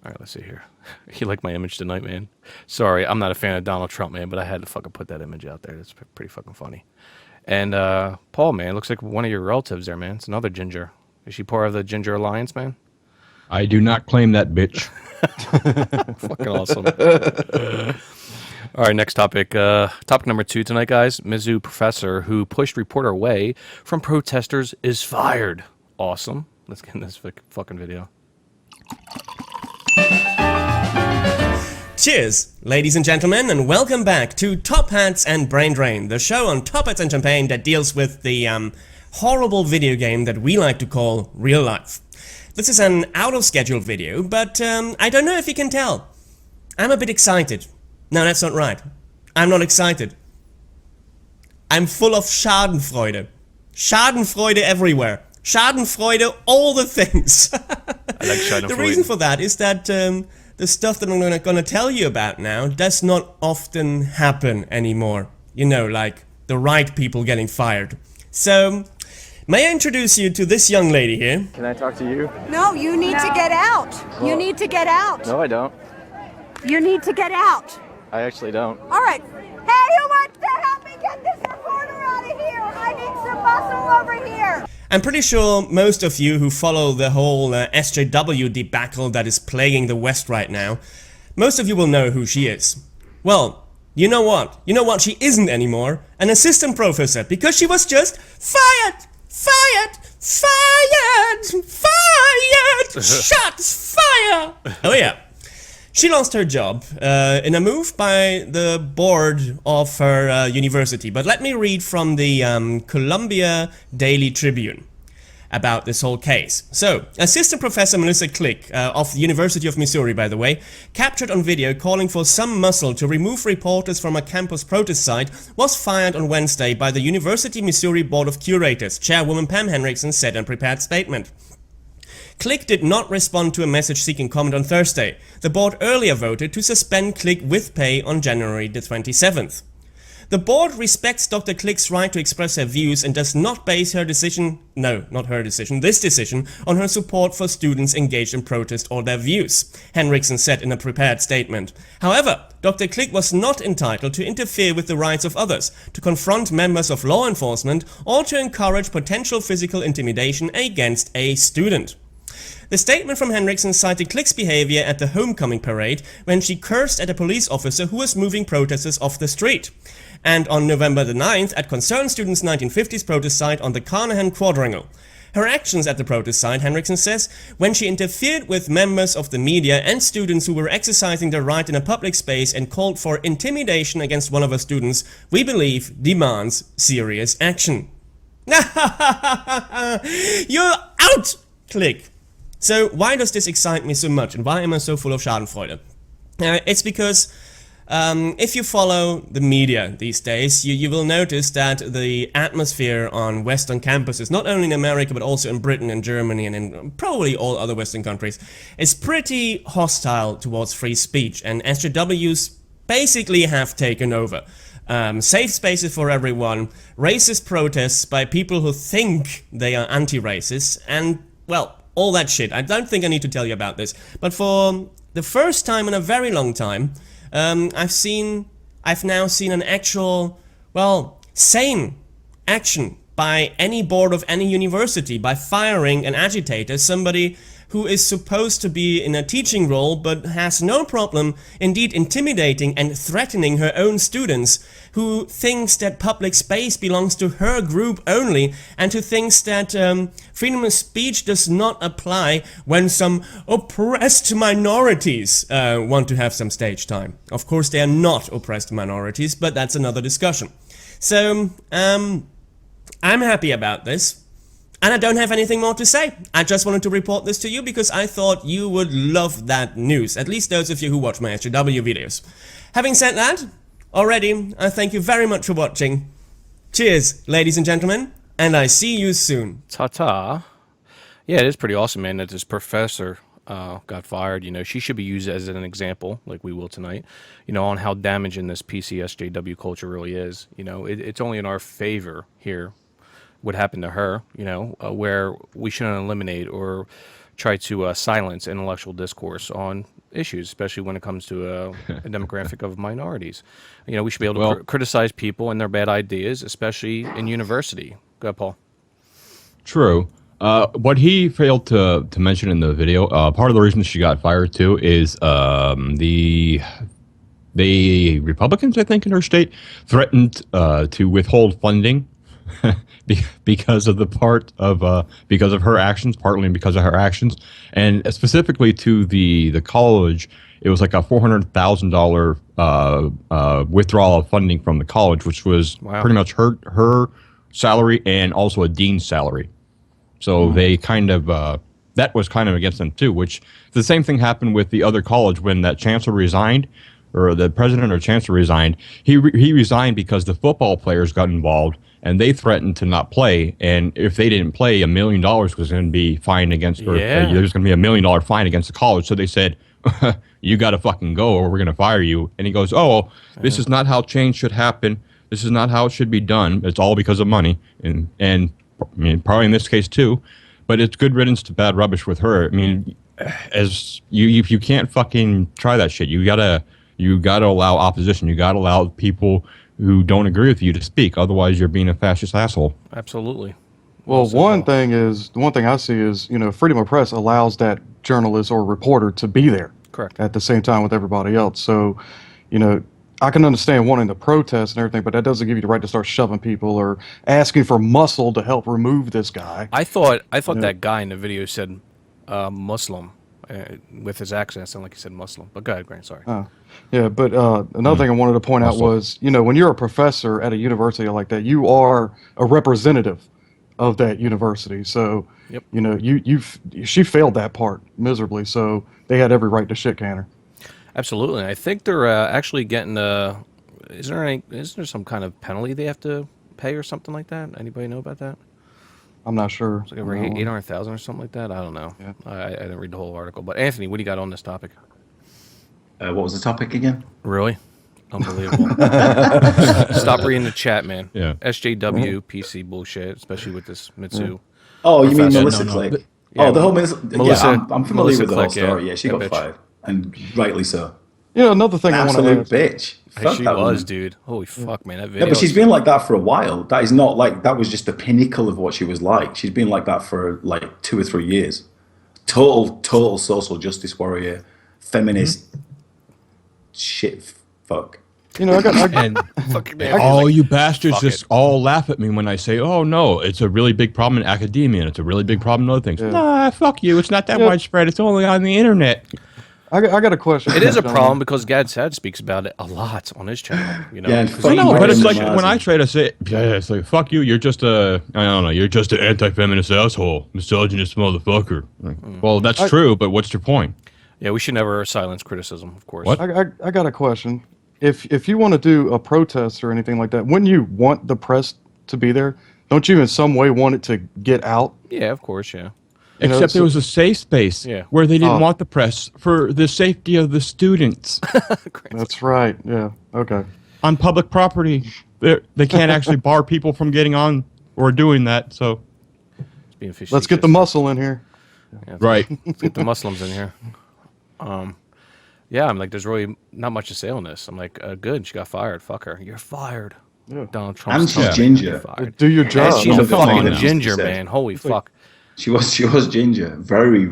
All right, let's see here. You like my image tonight, man? Sorry, I'm not a fan of Donald Trump, man, but I had to fucking put that image out there. That's pretty fucking funny. And Paul, man, looks like one of your relatives there, man. It's another ginger. Is she part of the Ginger Alliance, man? I do not claim that, bitch. Fucking awesome. All right, next topic. Topic number 2 tonight, guys. Mizzou professor who pushed reporter away from protesters is fired. Awesome. Let's get in this fucking video. Cheers, ladies and gentlemen, and welcome back to Top Hats and Brain Drain, the show on Top Hats and Champagne that deals with the horrible video game that we like to call real life. This is an out-of-schedule video, but I don't know if you can tell. I'm a bit excited. No, that's not right. I'm not excited. I'm full of Schadenfreude. Schadenfreude everywhere. Schadenfreude, all the things. I like Schadenfreude. The reason for that is that the stuff that I'm going to tell you about now does not often happen anymore. You know, like the right people getting fired. So, may I introduce you to this young lady here? Can I talk to you? No, you need to get out. Well, you need to get out. No, I don't. You need to get out. I actually don't. All right. Hey, who wants to help me get this reporter out of here? I need some muscle over here. I'm pretty sure most of you who follow the whole SJW debacle that is plaguing the West right now, most of you will know who she is. Well, you know what? You know what she isn't anymore? An assistant professor, because she was just fired! Fired! Fired! Fired! Shots fire! Oh yeah. She lost her job in a move by the board of her university. But let me read from the Columbia Daily Tribune about this whole case. So, Assistant Professor Melissa Click of the University of Missouri, by the way, captured on video calling for some muscle to remove reporters from a campus protest site, was fired on Wednesday by the University Missouri Board of Curators, Chairwoman Pam Henriksen said in a prepared statement. Click did not respond to a message seeking comment on Thursday. The board earlier voted to suspend Click with pay on January the 27th. The board respects Dr. Click's right to express her views and does not base her decision, no, not her decision, this decision, on her support for students engaged in protest or their views, Henriksen said in a prepared statement. However, Dr. Click was not entitled to interfere with the rights of others, to confront members of law enforcement, or to encourage potential physical intimidation against a student. The statement from Henriksen cited Click's behavior at the homecoming parade when she cursed at a police officer who was moving protesters off the street, and on November the 9th at Concerned Students' 1950s protest site on the Carnahan Quadrangle. Her actions at the protest site, Henriksen says, when she interfered with members of the media and students who were exercising their right in a public space and called for intimidation against one of her students, we believe demands serious action. You're out, Click! So why does this excite me so much, and why am I so full of Schadenfreude? It's because if you follow the media these days, you will notice that the atmosphere on Western campuses, not only in America but also in Britain and Germany and in probably all other Western countries, is pretty hostile towards free speech, and SJWs basically have taken over. Safe spaces for everyone, racist protests by people who think they are anti-racist, and, well, all that shit. I don't think I need to tell you about this, but for the first time in a very long time, I've now seen an actual, well, sane action by any board of any university by firing an agitator, somebody who is supposed to be in a teaching role but has no problem, indeed intimidating and threatening her own students, who thinks that public space belongs to her group only, and who thinks that freedom of speech does not apply when some oppressed minorities want to have some stage time. Of course, they are not oppressed minorities, but that's another discussion. So, I'm happy about this. And I don't have anything more to say. I just wanted to report this to you because I thought you would love that news. At least those of you who watch my SJW videos. Having said that, already, I thank you very much for watching. Cheers, ladies and gentlemen, and I see you soon. Ta-ta. Yeah, it is pretty awesome, man, that this professor got fired. You know, she should be used as an example, like we will tonight, you know, on how damaging this PCSJW culture really is. You know, it's only in our favor here what happened to her, you know, where we shouldn't eliminate or try to silence intellectual discourse on issues, especially when it comes to a demographic of minorities. You know, we should be able to criticize people and their bad ideas, especially in university. Go ahead, Paul. True. What he failed to mention in the video, part of the reason she got fired too is the Republicans, I think, in her state threatened to withhold funding because of because of her actions, partly because of her actions, and specifically to the college. It was like a $400,000 withdrawal of funding from the college, which was pretty much her salary and also a dean's salary. So they kind of that was kind of against them too. Which the same thing happened with the other college when that chancellor resigned, or the president or chancellor resigned. He resigned because the football players got involved and they threatened to not play. And if they didn't play, $1 million was going to be fined against, or there's going to be $1 million fine against the college. So they said, "You got to fucking go, or we're going to fire you." And he goes, "Oh, this is not how change should happen. This is not how it should be done. It's all because of money." And I mean, probably in this case too, but it's good riddance to bad rubbish with her. I mean, as you can't fucking try that shit. You gotta allow opposition. You gotta allow people who don't agree with you to speak. Otherwise, you're being a fascist asshole. Absolutely. Well, one thing I see is, you know, freedom of press allows that journalist or reporter to be there. Correct. At the same time with everybody else. So, you know, I can understand wanting to protest and everything, but that doesn't give you the right to start shoving people or asking for muscle to help remove this guy. I thought that guy in the video said Muslim. With his accent, it sounded like he said Muslim. But go ahead, Grant, sorry. Yeah, but another thing I wanted to point out was, you know, when you're a professor at a university like that, you are a representative of that university. So, you know, she failed that part miserably. So they had every right to shit can her. Absolutely. I think they're actually getting is there some kind of penalty they have to pay or something like that? Anybody know about that? I'm not sure. It's like over 800,000 or something like that. I don't know. Yeah. I didn't read the whole article. But Anthony, what do you got on this topic? What was the topic again? Really? Unbelievable. Stop reading the chat, man. Yeah. SJW, PC bullshit, especially with this Mizzou. Oh, you mean Professor. Melissa Click? Yeah. Oh, the whole Melissa. Yeah, I'm familiar Melissa with the whole Click, yeah. story. Yeah, she That got bitch. fired, and rightly so. You know, another thing I want to Absolute ask. bitch. Hey, Fuck she that was, woman. dude. Holy fuck, man. That video. Yeah, but she's been like that for a while. That is not like, that was just the pinnacle of what she was like. She's been like that for like 2 or 3 years. Total social justice warrior, feminist, shit fuck. You know, And fucking all you bastards fuck just it. all laugh at me when I say, "Oh no, it's a really big problem in academia, and it's a really big problem in other things." Nah, fuck you. It's not that widespread. It's only on the internet. I got a question. It is a problem because Gad Sad speaks about it a lot on his channel. You know, Yeah, and 'Cause fuck he- No, but it's like Martin when I try to say, it's like, "Fuck you. You're just I don't know. You're just an anti-feminist asshole, misogynist motherfucker." Like, well, that's true, but what's your point? yeah, we should never silence criticism, of course. What? I got a question. If you want to do a protest or anything like that, wouldn't you want the press to be there? Don't you in some way want it to get out? Yeah, of course, yeah. You know, Except so- it was a safe space Yeah. where they didn't Oh. want the press for the safety of the students That's right. Yeah. Okay. on public property. They can't actually bar people from getting on or doing that. So, It's being Let's get the muscle in here. Yeah, right. Let's get the Muslims in here. Yeah, I'm like, there's really not much to say on this. I'm like, good, she got fired. Fuck her. You're fired. Yeah. Donald Trump. And she's ginger. Do your job. And she's a Come on fucking now. ginger, She said. man. Holy fuck. She was ginger, very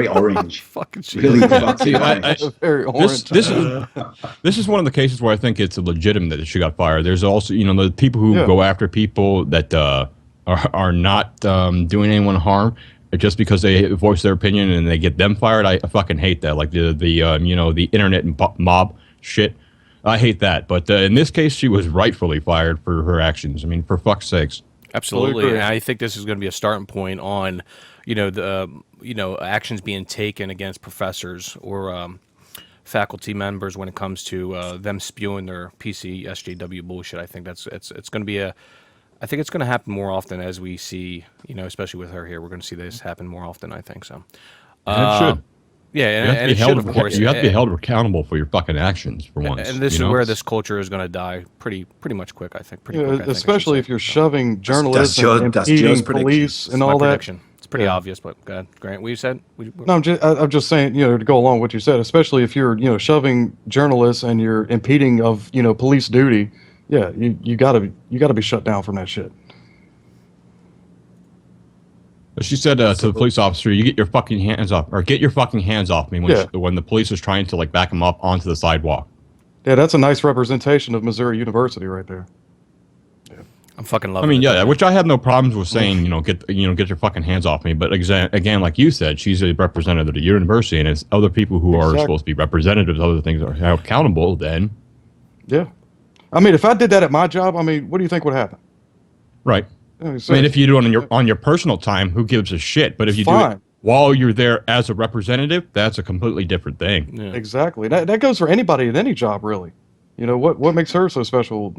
orange, Fucking shit. really fucking See, orange. Very orange. This is one of the cases where I think it's legitimate that she got fired. There's also, the people who Yeah. go after people that are not doing anyone harm just because they voice their opinion and they get them fired. I fucking hate that. Like the internet mob shit. I hate that. But in this case, she was rightfully fired for her actions. I mean, for fuck's sakes. Absolutely, agree. and I think this is going to be a starting point on, the actions being taken against professors or faculty members when it comes to them spewing their PC SJW bullshit. I think it's going to be I think it's going to happen more often as we see, especially with her here. We're going to see this happen more often. I think so. And it should. Yeah, You have to and be it held. should, of course. You have to be held accountable for your fucking actions for once. And this you is know? where this culture is going to die pretty much quick. I think. Pretty Yeah, quick, I think I should especially say. if you're shoving journalists Joe's and impeding prediction. police and My all that. prediction. It's pretty Yeah. obvious, but go ahead, Grant. What you said? No, I'm just saying, to go along with what you said, especially if you're, shoving journalists and you're impeding of, police duty. Yeah, you gotta be shut down from that shit. She said to the police officer, "You get your fucking hands off, or get your fucking hands off me." When the police was trying to like back him up onto the sidewalk. Yeah, that's a nice representation of Missouri University right there. I'm fucking loving. I mean, it, yeah, which I have no problems with saying, get your fucking hands off me. But again, like you said, she's a representative of the university, and it's other people who are supposed to be representatives of other things are accountable. Then, yeah, I mean, if I did that at my job, I mean, what do you think would happen? right. Yeah, I mean, if you do it on your personal time, who gives a shit? But if you do it while you're there as a representative, that's a completely different thing. Yeah. Exactly. That goes for anybody in any job, really. What makes her so special?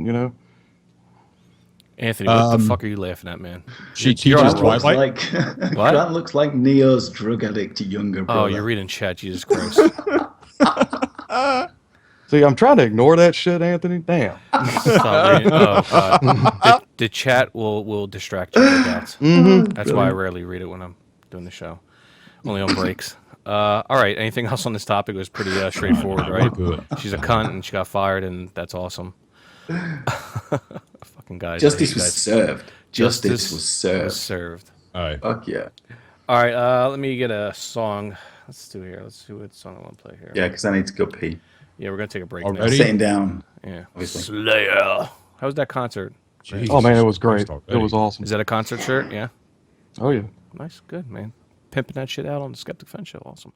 Anthony, what the fuck are you laughing at, man? She teaches Twilight. Grant looks like Neo's drug addict younger brother. Oh, you're reading chat. Jesus Christ. See, I'm trying to ignore that shit, Anthony. Damn. Oh, God. The chat will distract you. That's why I rarely read it when I'm doing the show. Only on breaks. All right. Anything else on this topic? It was pretty straightforward, right? Good. She's a cunt and she got fired, and that's awesome. Fucking guys. Justice was served. Justice was served. All right. Fuck yeah. All right. Let me get a song. Let's do here. Let's see what song I want to play here. Yeah, because I need to go pee. Yeah, we're gonna take a break Already? Sitting down. now. Yeah. Obviously. Slayer. How was that concert? Jesus Oh man, it was great. Christ It was awesome. Is that a concert shirt? Yeah. Oh yeah. Nice. Good, man. Pimping that shit out on the Skeptic Fence show. Awesome.